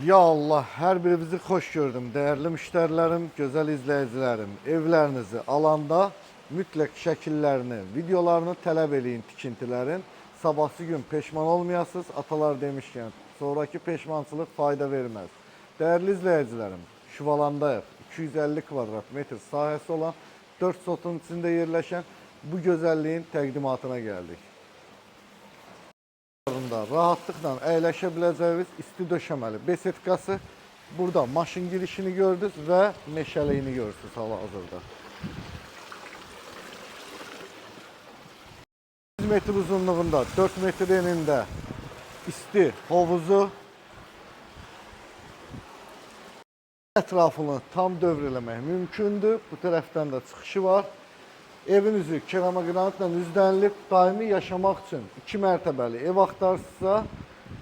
Ya Allah, her birinizi hoş gördüm. Değerli müşterilerim, güzel izleyicilerim. Evlerinizi alanda mütləq şəkillərini, videolarını tələb eləyin tikintilərin. Sabahsı gün peşman olmayasınız. Atalar demişkən, sonraki peşmançılıq fayda verməz. Değerli izleyicilerim, Şuvalandayıq. 250 kvadrat metr sahəsi olan 4 sotun içində yerləşən bu gözəlliyin təqdimatına gəldik. Rahatlıkla əyləşə biləcəyiniz isti döşəməli besetkası. Burada maşın girişini gördünüz və meşəliyini görürsünüz hal-hazırda. 100 metr uzunluğunda, 4 metr enində isti hovuzu, ətrafını tam dövr eləmək mümkündür. Bu tərəfdən də çıxışı var. Evin üzü keramogranitlə üzlənilib, daimi yaşamaq üçün 2 mərtəbəli ev axtarsınızsa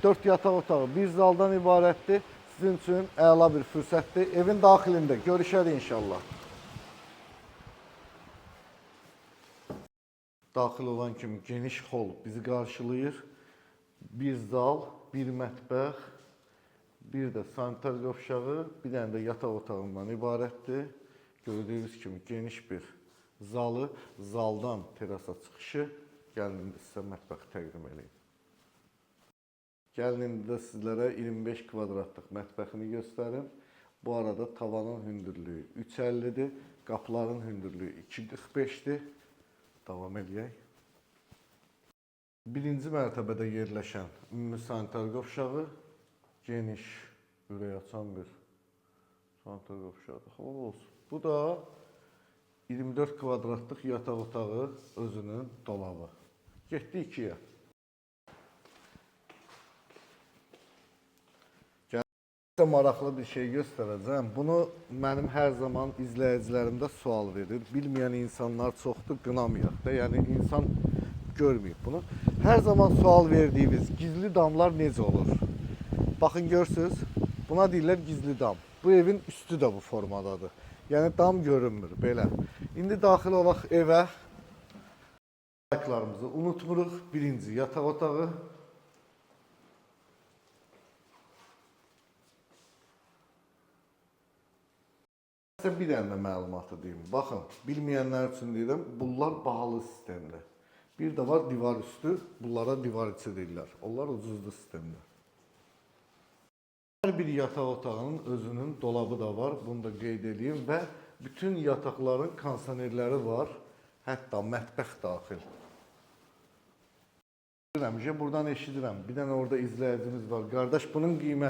4 yataq otağı, bir zaldan ibarətdir. Sizin üçün əla bir fürsətdir. Evin daxilində görüşərik inşallah. Daxil olan kimi geniş hol bizi qarşılayır. Bir zal, bir mətbəx, bir də sanitar qovşağı, bir dənə də yataq otağından ibarətdir. Gördüyünüz kimi geniş bir zalı, zaldan terasa çıxışı. Gəlin indi sizə mətbəxi təqdim edeyim. Gəlin indi də sizlərə 25 kvadratlıq mətbəxini göstərim. Bu arada tavanın hündürlüyü 3.50-dir, qapıların hündürlüyü 2.45-dir. Davam edək. Birinci mərtəbədə yerləşən ümumi sanitar qovşağı, geniş, ürək açan bir sanitar qovşağı. Olsun. Bu da 24 kvadratlıq yataq otağı, özünün dolabı. Getdi 2-yə. Sizə maraqlı bir şey göstərəcəm. Bunu mənim hər zaman izləyicilərimdə sual verir. Bilməyən insanlar çoxdur, qınamayaq da. Yəni insan görməyib bunu. Hər zaman sual verdiyimiz gizli damlar necə olur? Baxın görürsünüz, buna deyirlər gizli dam. Bu evin üstü də bu formadadır. Yəni dam görünmür belə. İndi daxil olaq evə. Ayaklarımızı unutmuruq. Birinci yataq otağı. Sizə bir dənə məlumatı deyim. Baxın, bilməyənlər üçün deyirəm, bunlar bahalı sistemdir. Bir də var divar üstü, bunlara divar içi deyirlər. Onlar ucuzlu sistemdir. Hər bir yataq otağının özünün dolabı da var, bunu da qeyd edeyim və bütün yataqların kondisionerləri var, hətta mətbəx daxil. Buradan eşidirəm, bir dənə orada izləyicimiz var. Qardaş, bunun qiyməti